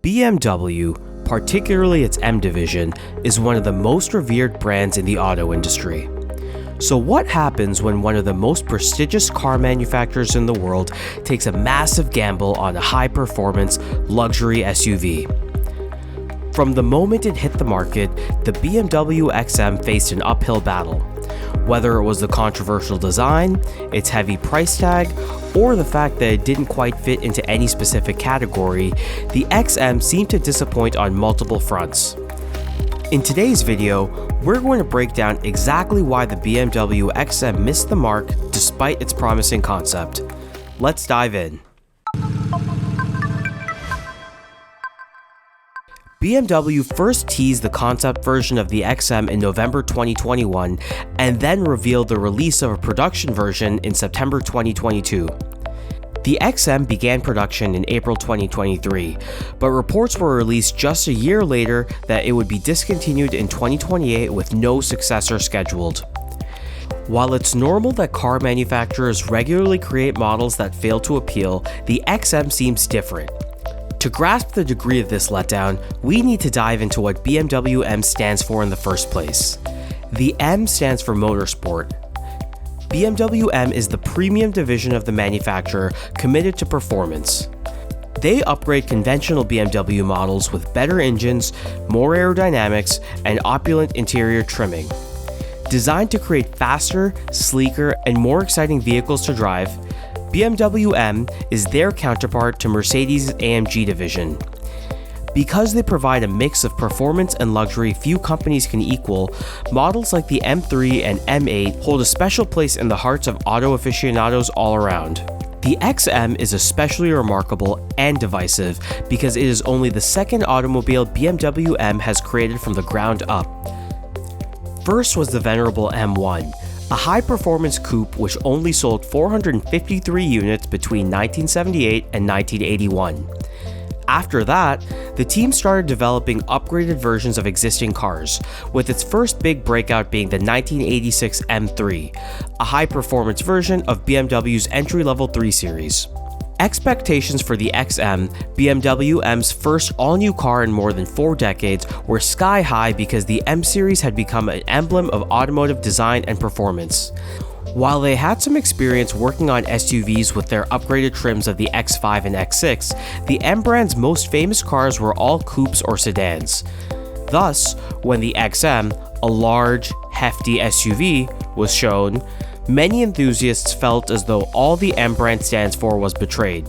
BMW, particularly its M division, is one of the most revered brands in the auto industry. So what happens when one of the most prestigious car manufacturers in the world takes a massive gamble on a high-performance luxury SUV? From the moment it hit the market, the BMW XM faced an uphill battle. Whether it was the controversial design, its heavy price tag, or the fact that it didn't quite fit into any specific category, the XM seemed to disappoint on multiple fronts. In today's video, we're going to break down exactly why the BMW XM missed the mark despite its promising concept. Let's dive in. BMW first teased the concept version of the XM in November 2021 and then revealed the release of a production version in September 2022. The XM began production in April 2023, but reports were released just a year later that it would be discontinued in 2028 with no successor scheduled. While it's normal that car manufacturers regularly create models that fail to appeal, the XM seems different. To grasp the degree of this letdown, we need to dive into what BMW M stands for in the first place. The M stands for motorsport. BMW M is the premium division of the manufacturer committed to performance. They upgrade conventional BMW models with better engines, more aerodynamics, and opulent interior trimming. Designed to create faster, sleeker, and more exciting vehicles to drive, BMW M is their counterpart to Mercedes' AMG division. Because they provide a mix of performance and luxury few companies can equal, models like the M3 and M8 hold a special place in the hearts of auto aficionados all around. The XM is especially remarkable and divisive because it is only the second automobile BMW M has created from the ground up. First was the venerable M1, a high-performance coupe which only sold 453 units between 1978 and 1981. After that, the team started developing upgraded versions of existing cars, with its first big breakout being the 1986 M3, a high-performance version of BMW's entry-level 3 Series. Expectations for the XM, BMW M's first all-new car in more than 4 decades, were sky high because the M Series had become an emblem of automotive design and performance. While they had some experience working on SUVs with their upgraded trims of the X5 and X6, the M brand's most famous cars were all coupes or sedans. Thus, when the XM, a large, hefty SUV, was shown, many enthusiasts felt as though all the M brand stands for was betrayed.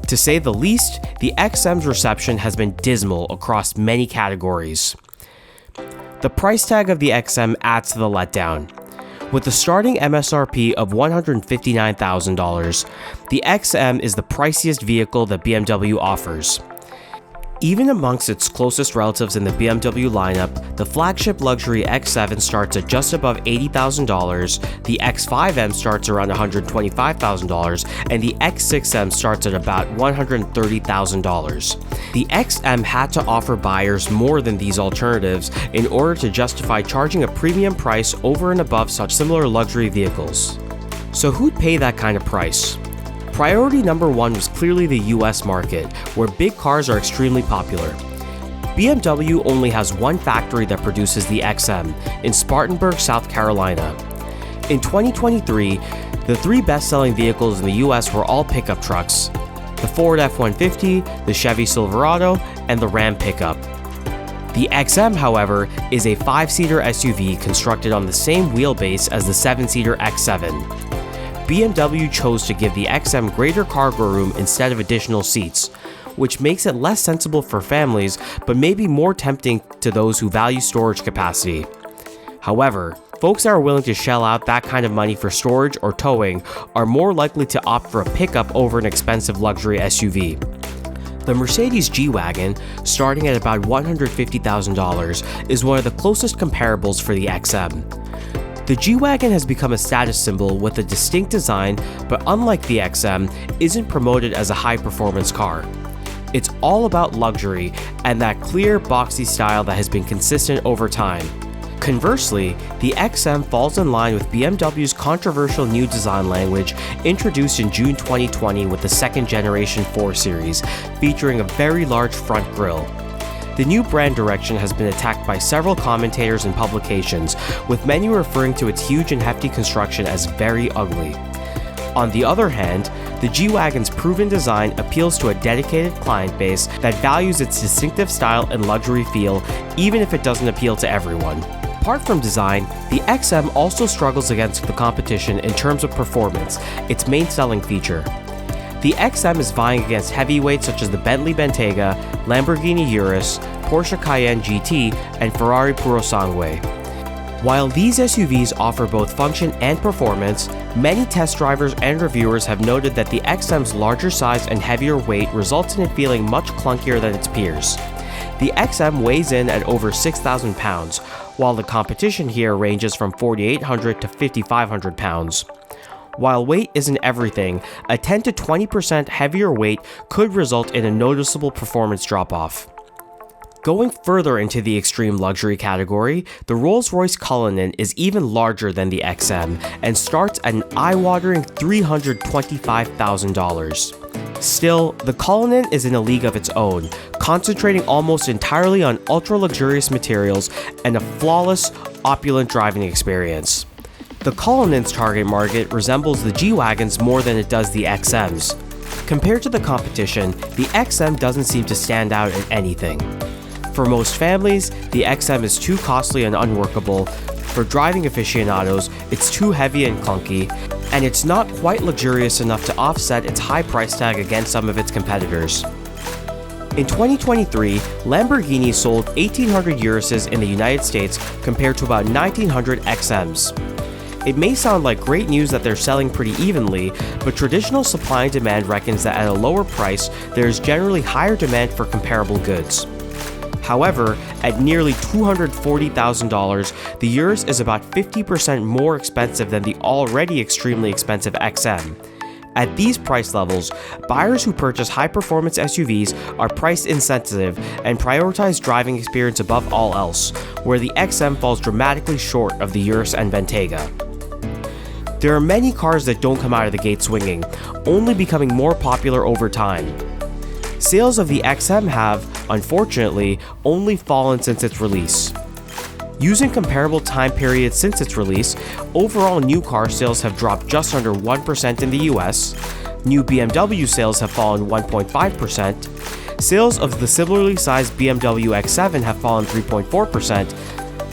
To say the least, the XM's reception has been dismal across many categories. The price tag of the XM adds to the letdown. With a starting MSRP of $159,000, the XM is the priciest vehicle that BMW offers. Even amongst its closest relatives in the BMW lineup, the flagship luxury X7 starts at just above $80,000, the X5M starts around $125,000, and the X6M starts at about $130,000. The XM had to offer buyers more than these alternatives in order to justify charging a premium price over and above such similar luxury vehicles. So who'd pay that kind of price? Priority number one was clearly the US market, where big cars are extremely popular. BMW only has one factory that produces the XM, in Spartanburg, South Carolina. In 2023, the 3 best-selling vehicles in the US were all pickup trucks: the Ford F-150, the Chevy Silverado, and the Ram pickup. The XM, however, is a 5-seater SUV constructed on the same wheelbase as the 7-seater X7. BMW chose to give the XM greater cargo room instead of additional seats, which makes it less sensible for families but may be more tempting to those who value storage capacity. However, folks that are willing to shell out that kind of money for storage or towing are more likely to opt for a pickup over an expensive luxury SUV. The Mercedes G-Wagon, starting at about $150,000, is one of the closest comparables for the XM. The G-Wagon has become a status symbol with a distinct design, but unlike the XM, isn't promoted as a high-performance car. It's all about luxury and that clear, boxy style that has been consistent over time. Conversely, the XM falls in line with BMW's controversial new design language introduced in June 2020 with the second generation 4 Series, featuring a very large front grille. The new brand direction has been attacked by several commentators and publications, with many referring to its huge and hefty construction as very ugly. On the other hand, the G-Wagon's proven design appeals to a dedicated client base that values its distinctive style and luxury feel, even if it doesn't appeal to everyone. Apart from design, the XM also struggles against the competition in terms of performance, its main selling feature. The XM is vying against heavyweights such as the Bentley Bentayga, Lamborghini Urus, Porsche Cayenne GT, and Ferrari Purosangue. While these SUVs offer both function and performance, many test drivers and reviewers have noted that the XM's larger size and heavier weight results in it feeling much clunkier than its peers. The XM weighs in at over 6,000 pounds, while the competition here ranges from 4,800 to 5,500 pounds. While weight isn't everything, a 10 to 20% heavier weight could result in a noticeable performance drop-off. Going further into the extreme luxury category, the Rolls-Royce Cullinan is even larger than the XM and starts at an eye-watering $325,000. Still, the Cullinan is in a league of its own, concentrating almost entirely on ultra-luxurious materials and a flawless, opulent driving experience. The Cullinan's target market resembles the G-Wagons more than it does the XM's. Compared to the competition, the XM doesn't seem to stand out in anything. For most families, the XM is too costly and unworkable. For driving aficionados, it's too heavy and clunky, and it's not quite luxurious enough to offset its high price tag against some of its competitors. In 2023, Lamborghini sold 1,800 Uruses in the United States compared to about 1,900 XMs. It may sound like great news that they're selling pretty evenly, but traditional supply and demand reckons that at a lower price, there is generally higher demand for comparable goods. However, at nearly $240,000, the Urus is about 50% more expensive than the already extremely expensive XM. At these price levels, buyers who purchase high-performance SUVs are price insensitive and prioritize driving experience above all else, where the XM falls dramatically short of the Urus and Bentayga. There are many cars that don't come out of the gate swinging, only becoming more popular over time. Sales of the XM have, unfortunately, only fallen since its release. Using comparable time periods since its release, overall new car sales have dropped just under 1% in the US, new BMW sales have fallen 1.5%, sales of the similarly sized BMW X7 have fallen 3.4%,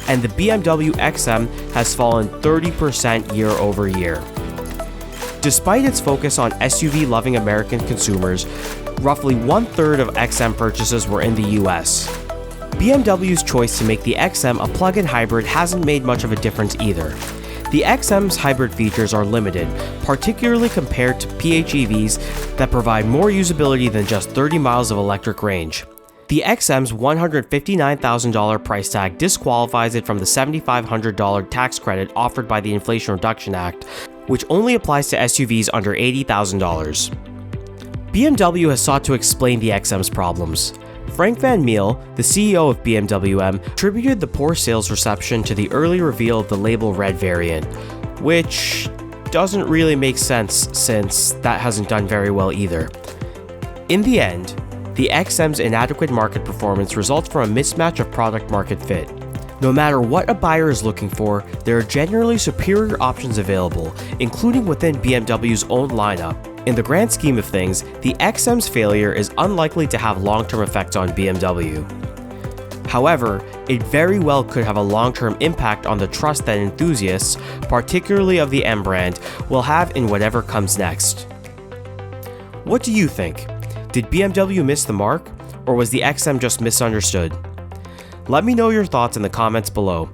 and the BMW XM has fallen 30% year over year. Despite its focus on SUV-loving American consumers, roughly one-third of XM purchases were in the US. BMW's choice to make the XM a plug-in hybrid hasn't made much of a difference either. The XM's hybrid features are limited, particularly compared to PHEVs that provide more usability than just 30 miles of electric range. The XM's $159,000 price tag disqualifies it from the $7,500 tax credit offered by the Inflation Reduction Act, which only applies to SUVs under $80,000. BMW has sought to explain the XM's problems. Frank Van Meel, the CEO of BMW M, attributed the poor sales reception to the early reveal of the Label Red variant, which doesn't really make sense since that hasn't done very well either. In the end, the XM's inadequate market performance results from a mismatch of product market fit. No matter what a buyer is looking for, there are generally superior options available, including within BMW's own lineup. In the grand scheme of things, the XM's failure is unlikely to have long-term effects on BMW. However, it very well could have a long-term impact on the trust that enthusiasts, particularly of the M brand, will have in whatever comes next. What do you think? Did BMW miss the mark, or was the XM just misunderstood? Let me know your thoughts in the comments below.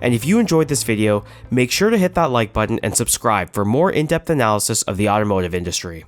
And if you enjoyed this video, make sure to hit that like button and subscribe for more in-depth analysis of the automotive industry.